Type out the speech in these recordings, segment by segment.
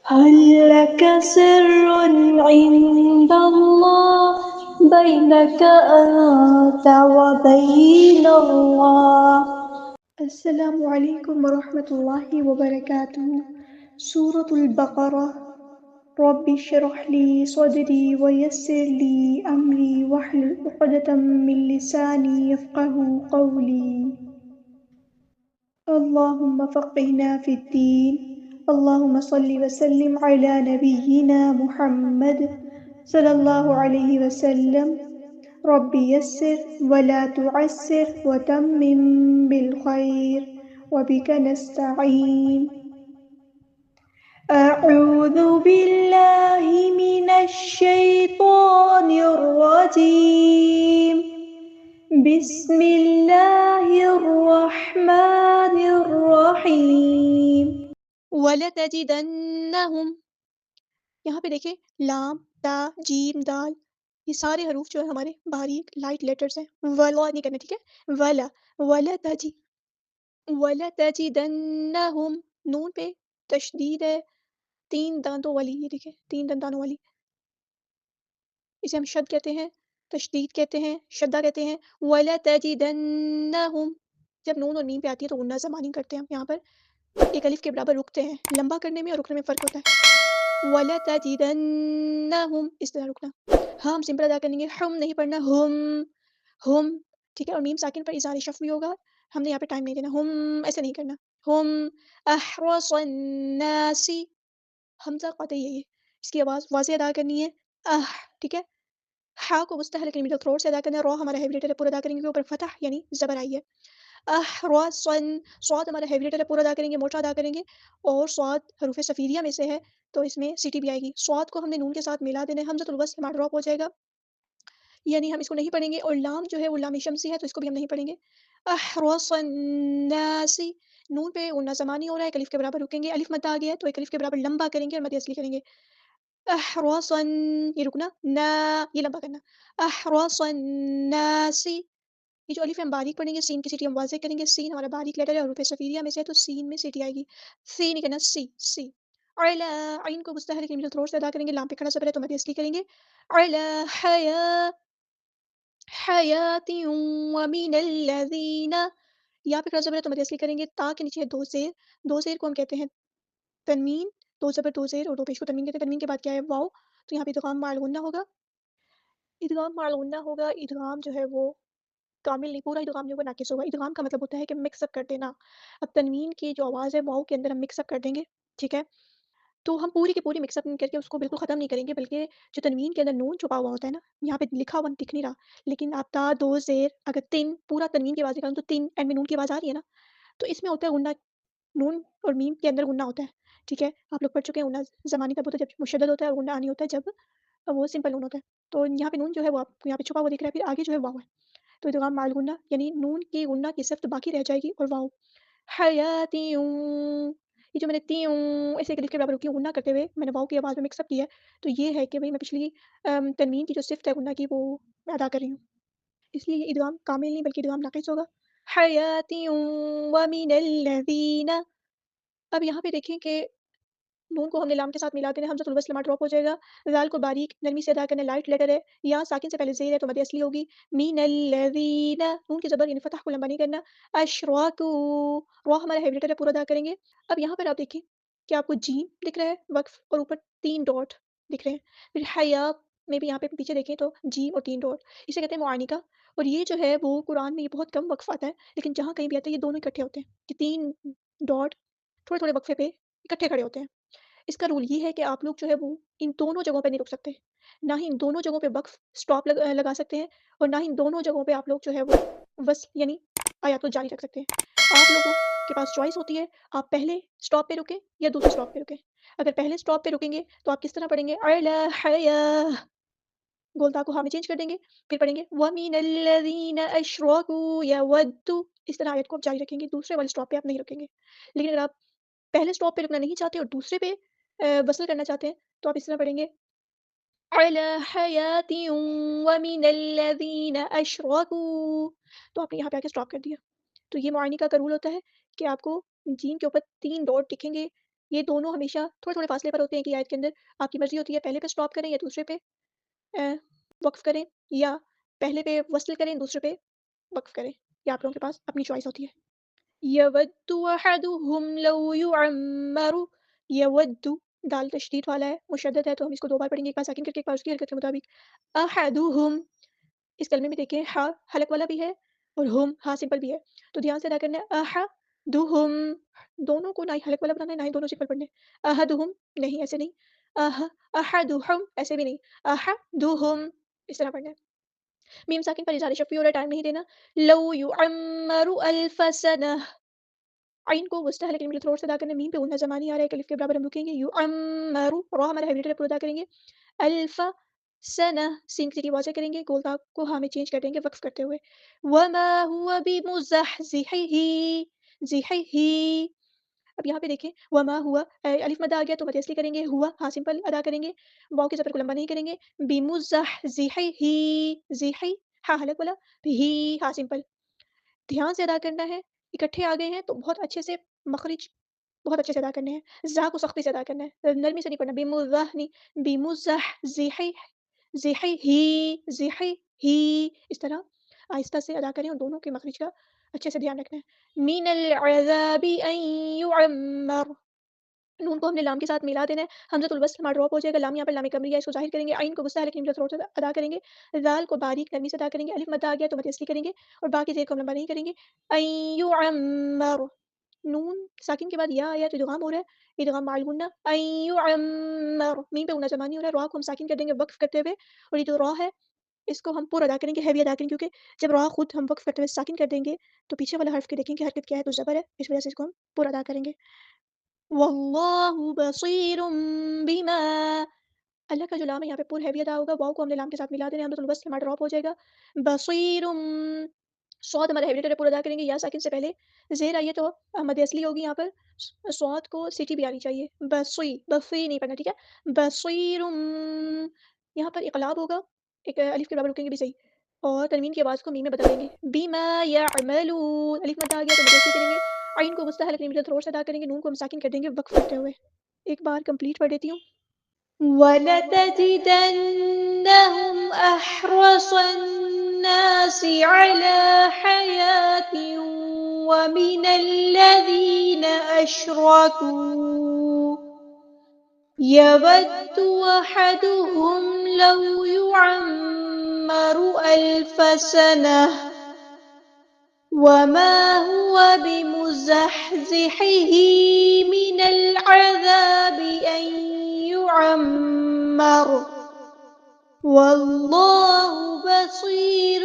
هل لك سر عند الله بينك أنت وبين الله. السلام علیکم ورحمۃ اللہ وبرکاتہ. سورة البقرہ. رب اشرح لي صدري ويسر لي أمري واحلل عقدة من لساني يفقهوا قولي. اللهم فقهنا في الدين. اللهم صل وسلم على نبينا محمد صلى الله عليه وسلم. رب يسر ولا تعسر وتمم بالخير وبك نستعين. أعوذ بالله من الشيطان الرجيم. بسم اللہ الرحمن الرحیم. وَلَتَجِدَنَّهُمْ، یہاں پہ دیکھیں لام، تا، جیم، دال، یہ سارے حروف جو ہے ہمارے باریک لائٹ لیٹرز ہیں. ولا نہیں کرنا، ٹھیک ہے. ولا وَلَتَجِدَنَّهُمْ، نون پہ تشدید ہے، 3 دانتوں والی. یہ دیکھیں 3 دندانوں والی، اسے ہم شد کہتے ہیں، تشدید کہتے ہیں، شدہ کہتے ہیں. وَلَتَجِدَنَّهُمْ، جب نون اور میم پہ آتی ہے تو غنہ زمانی کرتے ہیں ہم یہاں پر، ایک الف کے برابر رکتے ہیں. لمبا کرنے میں اور رکنے میں فرق ہوتا ہے. وَلَتَجِدَنَّهُمْ، اس طرح رکنا. ہاں ہم سمپل ادا کریں گے، ہم نہیں پڑھنا، ہم ٹھیک ہے. اور میم ساکن پر اظہار شفوی ہوگا، ہم نے یہاں پہ ٹائم نہیں دینا. ہم ایسے نہیں کرنا. ہم احرص الناس، حمزہ قطعی ہے، اس کی آواز واضح ادا کرنی ہے. ٹھیک ہے. ہا کو مستحل کلمۃ التھروٹ سے ادا کرنا ہے. را ہمارا ہیوی لیٹر ہے، پورا ادا کریں گے. اوپر فتح یعنی زبر آئی ہے. احرصن، صاد ہمارا ہیوی لیٹر ہے، پورا ادا کریں گے، موٹا ادا کریں گے. اور صاد حروف صفیریہ میں سے ہے تو اس میں سیٹی بھی آئے گی. صاد کو ہم نے نون کے ساتھ ملا دینا ہے، حمزۃ الوصل ہمارا ڈراپ ہو جائے گا، یعنی ہم اس کو نہیں پڑھیں گے. اور لام جو ہے وہ لام شمسی ہے تو اس کو بھی ہم نہیں پڑھیں گے. احرص الناس، نون پہ غنہ زمانی ہو رہا ہے، ایک الف کے برابر رکیں گے. الف مد آ گیا ہے تو ایک الف کے برابر لمبا کریں گے اور مد اصلی کریں گے. احرص، یہ رکنا، نا یہ لمبا کرنا. احرص الناس، یہ جو الف ہم باریک پڑھیں گے، سین کی سیٹی ہم واضح کریں گے. سین ہمارا باریک لیٹر ہے، حروف صفیریہ میں سے ہے تو سین میں سیٹی آئے گی. سی نہیں کرنا، سی سی. علا، عین کو مستحل کلمۃ التھروٹ سے ادا کریں گے، لام پہ کھڑا زبر ہے تو مد اصلی کریں گے. علا حیات ومن الذین، یہاں پہ کھڑا زبر ہے تو مد اصلی کریں گے. تا کے نیچے ہے دو زیر، دو زیر کو ہم کہتے ہیں تنوین. دو زبر دو زیر اور دو پیش کو تنوین کہتے ہیں. تنوین کے بعد کیا ہے؟ واو. تو یہاں پہ ادغام مع الغنہ ہوگا. ادغام مع الغنہ ہوگا. ادغام جو ہے وہ کامل نہیں، پورا ادغام جو ہے ناقص ہوگا. ادغام کا مطلب ہوتا ہے کہ مکس اپ کر دینا. اب تنوین کی جو آواز ہے واو کے اندر ہم مکس اپ کر دیں گے، ٹھیک ہے. تو ہم پوری کی پوری مکس اپ نہیں کر کے اس کو بالکل ختم نہیں کریں گے، بلکہ جو تنوین کے اندر نون چھپا ہوا ہوتا ہے نا، یہاں پہ لکھا ہوا دکھ نہیں رہا، لیکن آپ تا دو زیر اگر تین پورا تنوین کی آواز نکالوں تو تین اینڈ میں نون کی آواز آ رہی ہے نا، تو اس میں ہوتا ہے غنہ. نون اور میم کے اندر غنہ ہوتا ہے، ٹھیک ہے. آپ لوگ پڑھ چکے ہیں غنہ زمانی تب ہوتا ہے جب مشدد ہوتا ہے، اور غنہ آنی ہوتا ہے جب وہ سمپل نون ہوتا ہے. تو یہاں پہ نون جو ہے وہ آپ کو یہاں پہ چھپا ہوا دکھ رہا ہے، پھر آگے جو ہے واو ہے. تو ادغام مع الغنہ یعنی نون کی غنہ کی صفت باقی رہ جائے گی اور واو. حیاتی، یہ جو میں نے تیوں ایسے ایک الف کے برابر رکی غنہ کرتے ہوئے میں نے واو کی آواز میں مکس اپ کیا ہے، تو یہ ہے کہ بھئی میں پچھلی تنوین کی جو صفت ہے غنہ کی وہ میں ادا کر رہی ہوں، اس لیے یہ ادغام کامل نہیں بلکہ ادغام ناقص ہوگا. حیاتی ومن الذین، اب یہاں پہ دیکھیں کہ نون کو ہم نے لام کے ساتھ ملا دینا، حمزۃ الوصل ہمارا ڈراپ ہو جائے گا. ذال کو باریک نرمی سے ادا کرنا، لائٹ لیٹر ہے. یا ساکن سے پہلے زیر ہے تو مد اصلی ہوگی. من الذین، نون کی زبر یعنی فتح کو لمبا نہیں کرنا. اشراکوا، را ہمارا ہیوی لیٹر ہے، پورا ادا کریں گے. اب یہاں پر آپ دیکھیں کہ آپ کو جیم دکھ رہا ہے وقف، اور اوپر 3 ڈاٹ دکھ رہے ہیں. پھر حیا میں بھی یہاں پہ پیچھے دیکھیں تو جیم اور 3 ڈاٹ، اسے کہتے ہیں معانقہ. اور یہ جو ہے وہ قرآن میں یہ بہت کم وقف آتا ہے، لیکن جہاں کہیں بھی آتا ہے یہ دونوں اکٹھے ہوتے ہیں کہ 3 ڈاٹ تھوڑے تھوڑے وقفے پہ اکٹھے کھڑے ہوتے ہیں. اس کا رول یہ ہے کہ آپ لوگ جو ہے وہ ان دونوں جگہوں پہ نہیں رک سکتے، نہ ہی ان دونوں جگہوں پہ وقف سٹاپ لگا سکتے ہیں، اور نہ ہی ان دونوں جگہوں پہ آپ لوگ جو ہے وہ وصل یعنی آیات کو جاری رکھ سکتے ہیں. آپ لوگوں کے پاس چوائس ہوتی ہے، آپ پہلے سٹاپ پہ رکیں یا دوسرے سٹاپ پہ رکیں. اگر پہلے سٹاپ پہ رکیں گے تو آپ کس طرح پڑھیں گے؟ اعلی حیا، گولتا کو ہاں میں چینج کر دیں گے، پھر پڑھیں گے وَمِنَ الَّذِينَ أَشْرَكُوا يَوَدُّ. اس طرح آیت کو آپ جاری رکھیں گے، دوسرے والے سٹاپ پہ آپ نہیں رکیں گے. لیکن اگر آپ پہلے سٹاپ پہ رکنا نہیں چاہتے اور دوسرے پہ وصل کرنا چاہتے ہیں تو آپ اس طرح پڑھیں گے علی حیات ومن الذین اشرکوا، تو آپ نے یہاں پہ آ کے سٹاپ کر دیا. تو یہ معانقہ کا رول ہوتا ہے کہ آپ کو جیم کے اوپر 3 ڈاٹ دکھیں گے یہ دونوں ہمیشہ تھوڑے تھوڑے فاصلے پر ہوتے ہیں کہ آیت کے اندر آپ کی مرضی ہوتی ہے پہلے پہ سٹاپ کریں یا دوسرے پہ وقف کریں، یا پہلے پہ وصل کریں دوسرے پہ وقف کریں، یا آپ لوگوں کے پاس اپنی چوائس ہوتی ہے. یود احدہم لو یعمر، یود دال تشدید والا ہے، مشدد ہے، تو ہم اس کو 2 بار پڑھیں گے، ایک بار ساکن کر کے ایک بار اس کی حرکت کے مطابق. احدہم، اس کلمے میں دیکھیں ہا حلق والا بھی ہے اور ہم ہا سمپل بھی ہے، تو دھیان سے ادا کرنا ہے. احدہم، دونوں کو نہ ہی حلق والا بنانا ہے نہ ہی دونوں سمپل پڑھنے. احدہم نہیں، ایسے نہیں. احدہم ایسے بھی نہیں. احدہم اس طرح پڑھنا ہے. میم ساکن پر اظہار شفوی ہو رہا ہے، ٹائم نہیں دینا. لو یعمر الف سنہ، عین کو وسطی حلق کے تھروٹ سے ادا کرنا ہے. میم پہ غنہ زمانی آ رہا ہے، الف کے برابر ہم رکیں گے. یعمر، را ہمارا ہیوی پر ادا کریں گے. الف سنہ، سین کی واضح کریں گے، گول تاک کو ہاں میں چینج کر دیں گے وقف کرتے ہوئے. وما هو بمزحزحه، زحه، اب یہاں پہ دیکھیں وما ہوا، الف مد آ گیا تو مد اصلی کریں گے، ہوا ہاں سمپل ادا کریں گے، واو کے زبر کو لمبا نہیں کریں گے. بمزحزحه، زحی ہاں حلق والا، ہی ہاں سمپل. دھیان سے ادا کرنا ہے، اکٹھے آ گئے ہیں تو بہت اچھے سے مخرج بہت اچھے سے ادا کرنے ہیں. زا کو سختی سے ادا کرنا ہے، نرمی سے نہیں پڑھنا. بمزح نہیں، بمزحزحه، زحی ہی، اس طرح آہستہ سے ادا کریں اور دونوں کے مخرج کا اچھے سے دھیان رکھنا ہے. من العذاب ان یعمر، نون کو ہم نے لام کے ساتھ ملا دینا ہے، حمزۃ الوصل ہمارا ڈراپ ہو جائے گا. لام یہاں پر لام کمریہ ہے، اس کو ظاہر کریں گے. عین کو وسطی حلق کے تھروٹ سے ادا کریں گے. ذال کو باریک نرمی سے ادا کریں گے. الف مد آ گیا تو مد اصلی کریں گے اور باقی زیر کو ہم لمبا نہیں کریں گے. ان یعمر، نون ساکن کے بعد یا آیا تو ادغام ہو رہا ہے، ادغام مع الغنہ. ان یعمر، میم پہ غنہ زمانی ہو رہا ہے، را کو ہم ساکن کر دیں گے وقف کرتے ہوئے، اور یہ جو را ہے اس کو ہم پورا ادا کریں گے، ہیوی ادا کریں گے، کیونکہ جب را خود ہم وقف کرتے ہوئے ساکن کر دیں گے تو پیچھے والا حرف کے دیکھیں کہ حرکت کیا ہے تو زبر ہے، اس وجہ سے اس کو ہم پورا ادا کریں گے. واللہ بصیر بما، اللہ کا جو لام ہے یہاں پہ پور ہیوی ادا ہوگا، واو کو ہم نے لام کے ساتھ ملا دینا ہے، حمزۃ الوصل ہمارا ڈراپ ہو جائے گا. بصیر، صاد ہمارا ہیوی پورا ادا کریں گے، یا ساکن سے پہلے زیر آئیے تو مد اصلی ہوگی، یہاں پر صاد کو سیٹی بھی آنی چاہیے. بصی، بصی نہیں پڑھنا، ٹھیک ہے. بصیر، یہاں پر اقلاب ہوگا، ایک الف کے برابر رکیں گے بھی صحیح، اور تنوین کی آواز کو میم میں بدل دیں گے. بما یعملون، الف مد آ گیا تو مد اصلی کریں گے. عین کو وسطی حلق کے تھروٹ سے ادا کریں گے، نون کو ہم ساکن کر دیں گے وقف کرتے ہوئے. ایک بار کمپلیٹ پڑھ دیتی ہوں. وَلَتَجِدَنَّهُمْ أَحْرَصَ النَّاسِ عَلَى حَيَاةٍ وَمِنَ الَّذِينَ أَشْرَكُوا يَوَدُّ أَحَدُهُمْ لَوْ يُعَمَّرُ أَلْفَ سَنَةٍ وَمَا هُوَ بِمُزَحْزِحِهِ مِنَ الْعَذَابِ أَن يُعَمَّرَ وَاللَّهُ بَصِيرٌ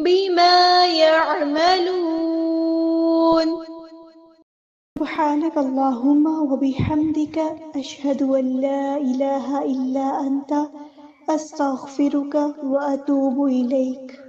بِمَا يَعْمَلُونَ. سبحانك اللهم وبحمدك أشهد أن لا إله إلا أنت أستغفرك وأتوب إليك.